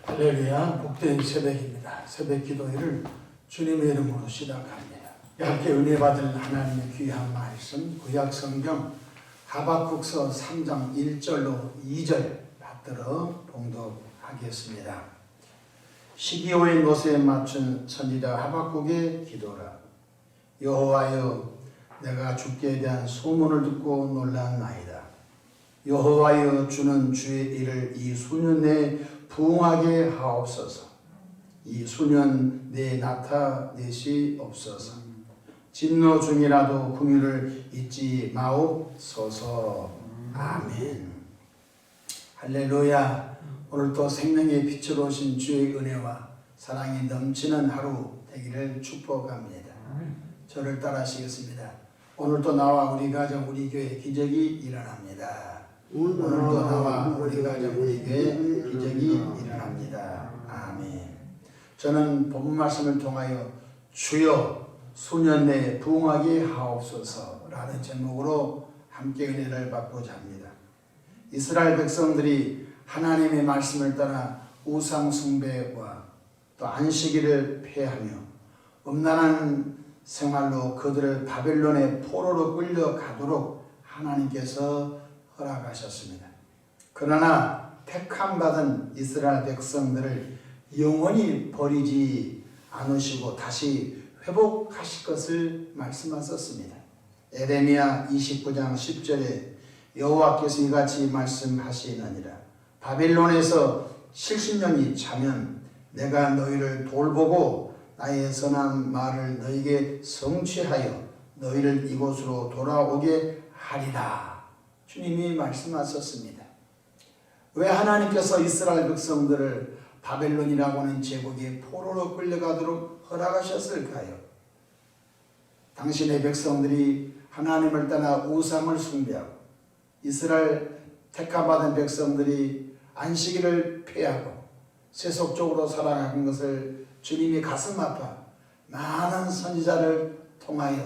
할렐루야, 복된 새벽입니다. 새벽 기도회를 주님의 이름으로 시작합니다. 얇게 은혜 받을 하나님의 귀한 말씀, 구약 성경 하박국서 3장 1절로 2절 받들어 봉독하겠습니다. 시기오인 못에 맞춘 선지자 하박국의 기도라. 여호와여, 내가 주께 대한 소문을 듣고 놀랐나이다. 여호와여, 주는 주의 일을 이 수년 내에 부응하게 하옵소서. 이 수년 내에 나타내시옵소서. 진노 중이라도 긍휼을 잊지 마옵소서. 아멘. 할렐루야. 오늘도 생명의 빛으로 오신 주의 은혜와 사랑이 넘치는 하루 되기를 축복합니다. 저를 따라하시겠습니다. 오늘도 나와 우리 가정 우리 교회 기적이 일어납니다. 오늘도 나와 우리 가정 우리 교회 기적이 일어납니다. 아멘. 저는 본문 말씀을 통하여 주여 수년 내에 부응하게 하옵소서 라는 제목으로 함께 은혜를 받고자 합니다. 이스라엘 백성들이 하나님의 말씀을 따라 우상 숭배와 또 안식일을 폐하며 음란한 생활로 그들을 바벨론의 포로로 끌려가도록 하나님께서 허락하셨습니다. 그러나 택함받은 이스라엘 백성들을 영원히 버리지 않으시고 다시 회복하실 것을 말씀하셨습니다. 에레미야 29장 10절에 여호와께서 이같이 말씀하시느니라. 바벨론에서 70년이 차면 내가 너희를 돌보고 나의 선한 말을 너희에게 성취하여 너희를 이곳으로 돌아오게 하리라. 주님이 말씀하셨습니다. 왜 하나님께서 이스라엘 백성들을 바벨론이라고 하는 제국의 포로로 끌려가도록 허락하셨을까요? 당신의 백성들이 하나님을 떠나 우상을 숭배하고 이스라엘 택함받은 백성들이 안식일을 폐하고 세속적으로 살아가는 것을 주님이 가슴 아파 많은 선지자를 통하여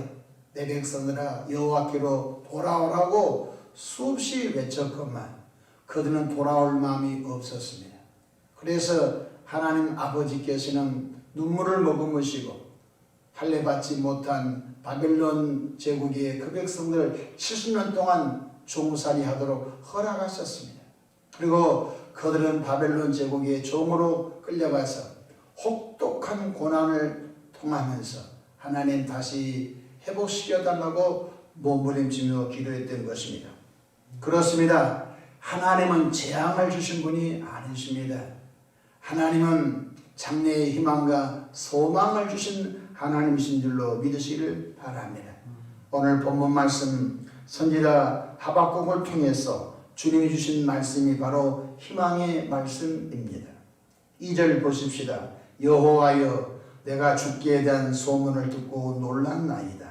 내 백성들아 여호와께로 돌아오라고 수없이 외쳤건만 그들은 돌아올 마음이 없었습니다. 그래서 하나님 아버지께서는 눈물을 머금으시고 할례받지 못한 바벨론 제국의 그 백성들을 70년 동안 종살이 하도록 허락하셨습니다. 그리고 그들은 바벨론 제국의 종으로 끌려가서 혹독한 고난을 통하면서 하나님 다시 회복시켜달라고 몸부림치며 기도했던 것입니다. 그렇습니다. 하나님은 재앙을 주신 분이 아니십니다. 하나님은 장래의 희망과 소망을 주신 하나님이신 줄로 믿으시기를 바랍니다. 오늘 본문 말씀 선지자 하박국을 통해서 주님이 주신 말씀이 바로 희망의 말씀입니다. 2절 보십시다. 여호와여, 내가 주께 대한 소문을 듣고 놀랐나이다.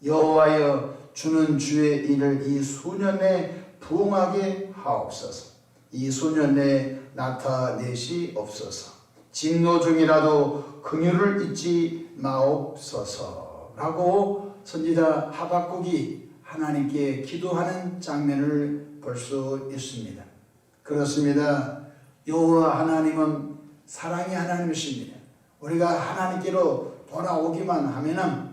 여호와여, 주는 주의 일을 이 수년 내에 부응하게 하옵소서. 이 수년 내에 나타내시옵소서. 진노 중이라도 긍휼을 잊지 마옵소서 라고 선지자 하박국이 하나님께 기도하는 장면을 볼 수 있습니다. 그렇습니다. 여호와 하나님은 사랑의 하나님이십니다. 우리가 하나님께로 돌아오기만 하면은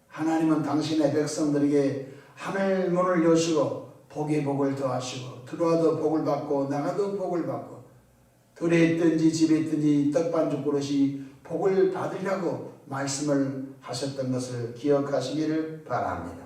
하나님은 당신의 백성들에게 하늘 문을 여시고 복의 복을 더하시고 들어와도 복을 받고 나가도 복을 받고 들에 있든지 집에 있든지 떡반죽 그릇이 복을 받으려고 말씀을 하셨던 것을 기억하시기를 바랍니다.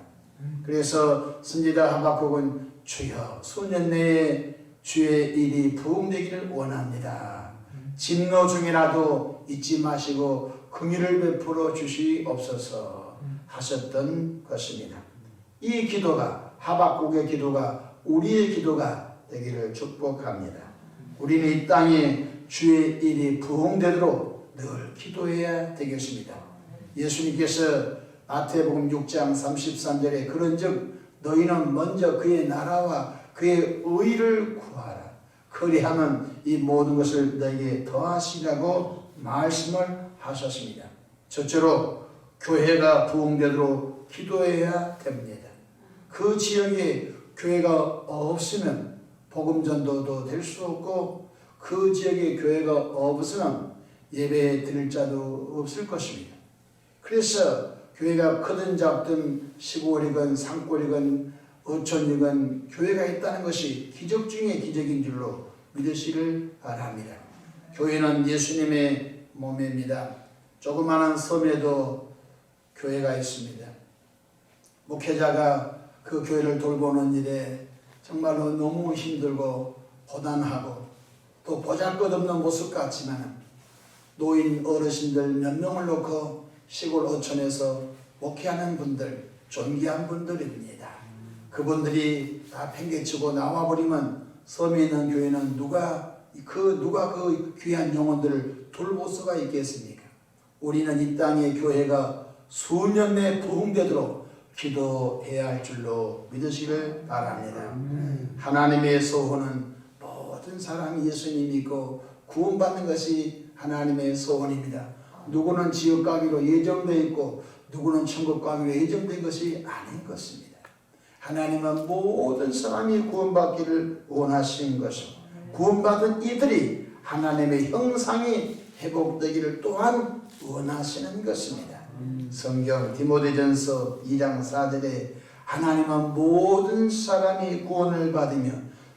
그래서 선지자 하박국은 주여 수년 내에 주의 일이 부응되기를 원합니다. 진노 중이라도 잊지 마시고 긍휼을 베풀어 주시옵소서 하셨던 것입니다. 이 기도가 하박국의 기도가 우리의 기도가 되기를 축복합니다. 우리는 이 땅에 주의 일이 부응되도록 늘 기도해야 되겠습니다. 예수님께서 마태복음 6장 33절에 그런즉 너희는 먼저 그의 나라와 그의 의를 구하라. 그리하면 이 모든 것을 너희에게 더하시라고 말씀을 하셨습니다. 저처럼 교회가 부흥되도록 기도해야 됩니다. 그 지역에 교회가 없으면 복음 전도도 될 수 없고 그 지역에 교회가 없으면 예배 드릴 자도 없을 것입니다. 그래서 교회가 크든 작든 시골이건 산골이건 어촌이건 교회가 있다는 것이 기적 중에 기적인 줄로 믿으시길 바랍니다. 교회는 예수님의 몸입니다. 조그마한 섬에도 교회가 있습니다. 목회자가 그 교회를 돌보는 일에 정말로 너무 힘들고 고단하고 또 보잘것없는 모습 같지만 노인 어르신들 몇 명을 놓고 시골 어촌에서 목회하는 분들, 존귀한 분들입니다. 그분들이 다 팽개치고 나와버리면 섬에 있는 교회는 누가 그 귀한 영혼들을 돌볼 수가 있겠습니까? 우리는 이 땅의 교회가 수년 내에 부흥되도록 기도해야 할 줄로 믿으시길 바랍니다. 하나님의 소원은 모든 사람이 예수님 믿고 구원받는 것이 하나님의 소원입니다. 누구는 지옥 가기로 예정되어 있고 누구는 천국 가기로 예정된 것이 아닌 것입니다. 하나님은 모든 사람이 구원받기를 원하신 것이고 구원받은 이들이 하나님의 형상이 회복되기를 또한 원하시는 것입니다. 성경 디모데전서 2장 4절에 하나님은 모든 사람이 구원을 받으며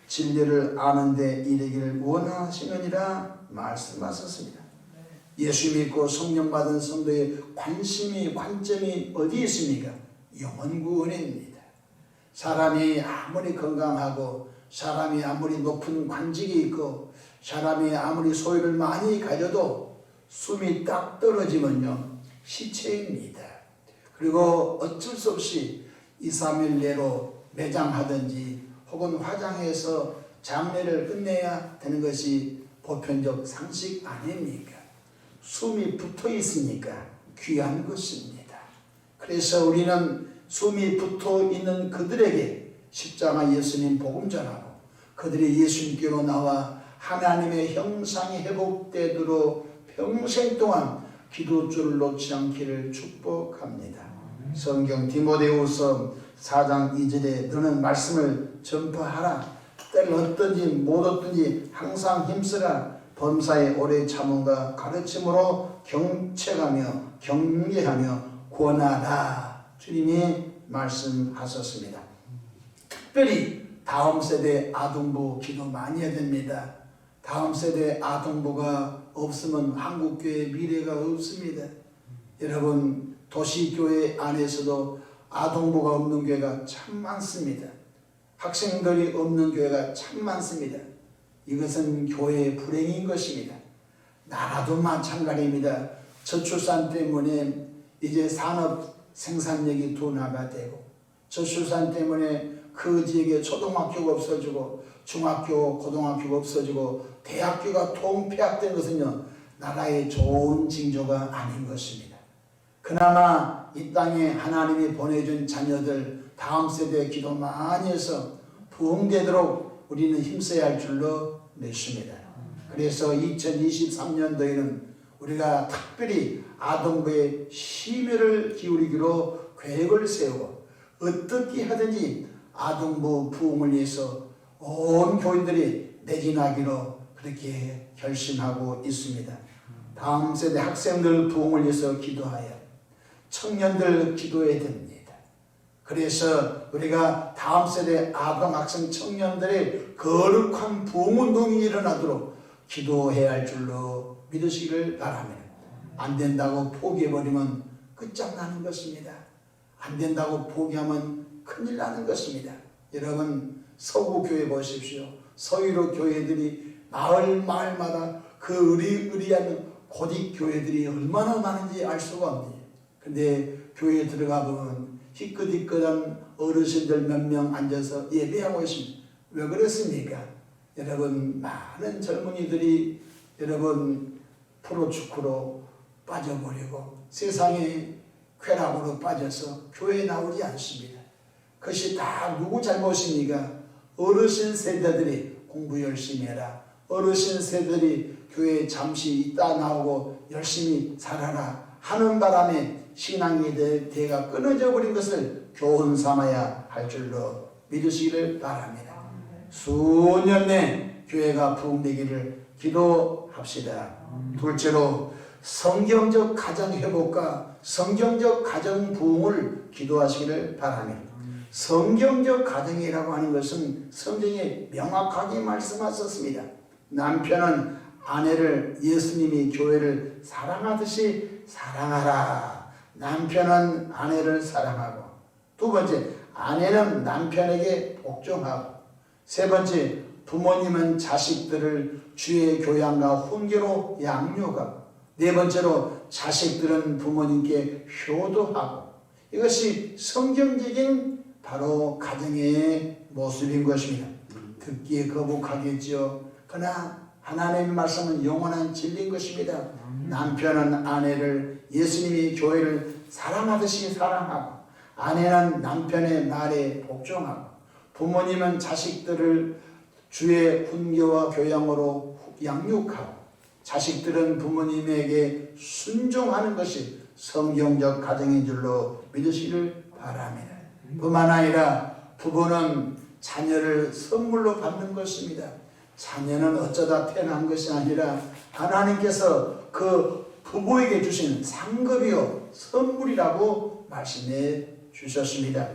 진리를 아는 데 이르기를 원하시느니라 말씀하셨습니다. 예수 믿고 성령 받은 성도의 관점이 어디 있습니까? 영혼 구원입니다. 사람이 아무리 건강하고 사람이 아무리 높은 관직이 있고 사람이 아무리 소유를 많이 가져도 숨이 딱 떨어지면요 시체입니다. 그리고 어쩔 수 없이 2, 3일 내로 매장하든지 혹은 화장해서 장례를 끝내야 되는 것이 보편적 상식 아닙니까? 숨이 붙어 있으니까 귀한 것입니다. 그래서 우리는 숨이 붙어 있는 그들에게 십자가 예수님 복음 전하고 그들이 예수님께로 나와 하나님의 형상이 회복되도록 평생 동안 기도줄을 놓지 않기를 축복합니다. 성경 디모데후서 4장 2절에 너는 말씀을 전파하라. 때를 얻든지 못 얻든지 항상 힘쓰라. 범사에 오래 참음과 가르침으로 경책하며 격려하며 권하라. 주님이 말씀하셨습니다. 특별히 다음 세대 아동부 기도 많이 해야 됩니다. 다음 세대 아동부가 없으면 한국교회의 미래가 없습니다. 여러분 도시교회 안에서도 아동부가 없는 교회가 참 많습니다. 학생들이 없는 교회가 참 많습니다. 이것은 교회의 불행인 것입니다. 나라도 마찬가지입니다. 저출산 때문에 이제 산업 생산력이 둔화가 되고 저출산 때문에 그 지역에 초등학교가 없어지고 중학교, 고등학교가 없어지고 대학교가 통폐합된 것은요 나라의 좋은 징조가 아닌 것입니다. 그나마 이 땅에 하나님이 보내준 자녀들 다음 세대에 기도 많이 해서 부흥되도록 우리는 힘써야 할 줄로 믿습니다. 그래서 2023년도에는 우리가 특별히 아동부에 심혈을 기울이기로 계획을 세우고 어떻게 하든지 아동부 부흥을 위해서 온 교인들이 매진하기로 그렇게 결심하고 있습니다. 다음 세대 학생들 부흥을 위해서 기도하여 청년들 기도해야 됩니다. 그래서 우리가 다음 세대 아동 학생 청년들의 거룩한 부흥운동이 일어나도록 기도해야 할 줄로 믿으시기를 바랍니다. 안 된다고 포기해버리면 끝장나는 것입니다. 안 된다고 포기하면 큰일 나는 것입니다. 여러분 서구교회 보십시오. 서유로 교회들이 마을마다 그 의리한 고딕교회들이 얼마나 많은지 알 수가 없네요. 근데 교회에 들어가 보면 희끗희끗한 어르신들 몇 명 앉아서 예배하고 있습니다. 왜 그렇습니까? 여러분 많은 젊은이들이 여러분 프로축구로 빠져버리고 세상의 쾌락으로 빠져서 교회에 나오지 않습니다. 그것이 다 누구 잘못입니까? 어르신 세대들이 공부 열심히 해라. 어르신 세대들이 교회에 잠시 있다 나오고 열심히 살아라 하는 바람에 신앙의 대가 끊어져 버린 것을 교훈 삼아야 할 줄로 믿으시기를 바랍니다. 수년 내 교회가 부흥되기를 기도합시다. 둘째로 성경적 가정 회복과 성경적 가정 부흥을 기도하시기를 바랍니다. 성경적 가정이라고 하는 것은 성경에 명확하게 말씀하셨습니다. 남편은 아내를 예수님이 교회를 사랑하듯이 사랑하라. 남편은 아내를 사랑하고, 두 번째, 아내는 남편에게 복종하고, 세 번째, 부모님은 자식들을 주의 교양과 훈계로 양육하고, 네 번째로 자식들은 부모님께 효도하고. 이것이 성경적인 바로 가정의 모습인 것입니다. 듣기에 거북하겠지요. 그러나 하나님의 말씀은 영원한 진리인 것입니다. 남편은 아내를 예수님이 교회를 사랑하듯이 사랑하고, 아내는 남편의 말에 복종하고, 부모님은 자식들을 주의 훈계와 교양으로 양육하고, 자식들은 부모님에게 순종하는 것이 성경적 가정인 줄로 믿으시기를 바랍니다. 뿐만 아니라 부부는 자녀를 선물로 받는 것입니다. 자녀는 어쩌다 태어난 것이 아니라 하나님께서 그 부부에게 주신 상급이요 선물이라고 말씀해 주셨습니다.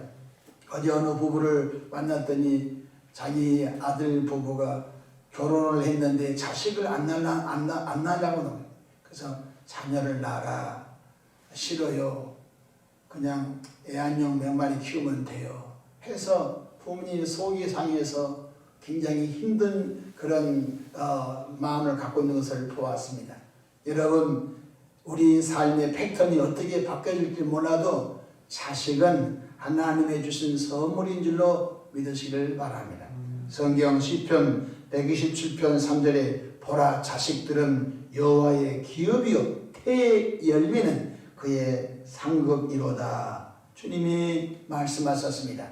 어제 어느 부부를 만났더니 자기 아들 부부가 결혼을 했는데 자식을 안 낳으려고 하는, 그래서 자녀를 낳아라. 싫어요. 그냥 애완용 몇 마리 키우면 돼요. 해서 부모님 속이 상해서 굉장히 힘든 그런 마음을 갖고 있는 것을 보았습니다. 여러분, 우리 삶의 패턴이 어떻게 바뀌어질지 몰라도 자식은 하나님의 주신 선물인 줄로 믿으시기를 바랍니다. 성경 시편 127편 3절에 보라, 자식들은 여호와의 기업이요 태의 열매는 그의 상급이로다. 주님이 말씀하셨습니다.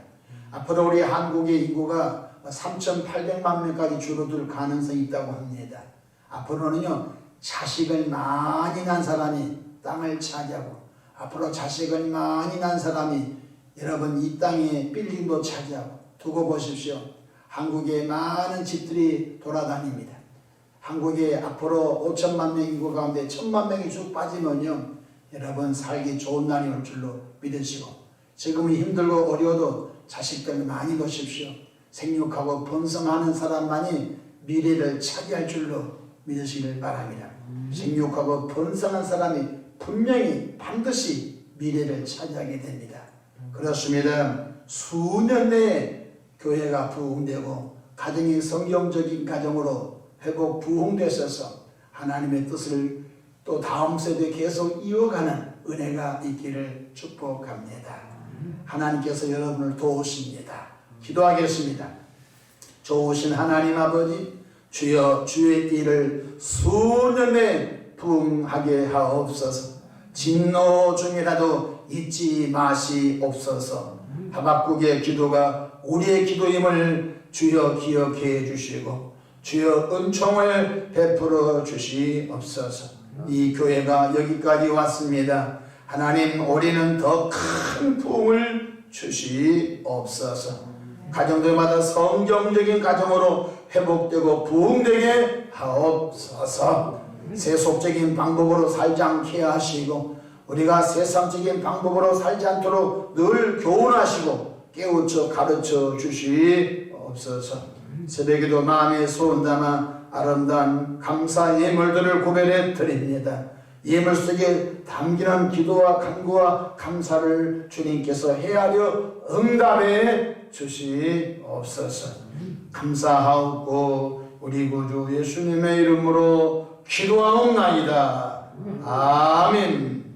앞으로 우리 한국의 인구가 3,800만 명까지 줄어들 가능성이 있다고 합니다. 앞으로는요, 자식을 많이 낳은 사람이 땅을 차지하고, 앞으로 자식을 많이 낳은 사람이 여러분 이 땅에 빌딩도 차지하고, 두고 보십시오. 한국에 많은 집들이 돌아다닙니다. 한국에 앞으로 5천만 명 인구 가운데 1,000만 명이 쭉 빠지면요, 여러분 살기 좋은 날이 올 줄로 믿으시고, 지금은 힘들고 어려워도 자식들 많이 보십시오. 생육하고 번성하는 사람만이 미래를 차지할 줄로 믿으시길 바랍니다. 생육하고 번성한 사람이 분명히 반드시 미래를 차지하게 됩니다. 그렇습니다. 수년 내에 교회가 부흥되고 가정이 성경적인 가정으로 회복 부흥되셔서 하나님의 뜻을 또 다음 세대에 계속 이어가는 은혜가 있기를 축복합니다. 하나님께서 여러분을 도우십니다. 기도하겠습니다. 좋으신 하나님 아버지, 주여 주의 일을 수년 내에 부흥하게 하옵소서. 진노 중이라도 잊지 마시옵소서. 하박국의 기도가 우리의 기도임을 주여 기억해 주시고 주여 은총을 베풀어 주시옵소서. 이 교회가 여기까지 왔습니다. 하나님, 올해는 더 큰 부흥을 주시옵소서. 가정들마다 성경적인 가정으로 회복되고 부흥되게 하옵소서. 세속적인 방법으로 살지 않게 하시고 우리가 세상적인 방법으로 살지 않도록 늘 교훈하시고 깨우쳐 가르쳐 주시옵소서. 새벽에도 마음에 소원 담아 아름다운 감사 예물들을 구별해 드립니다. 예물 속에 담기는 기도와 간구와 감사를 주님께서 헤아려 응답해 주시옵소서. 감사하옵고 우리 구주 예수님의 이름으로 기도하옵나이다. 아멘.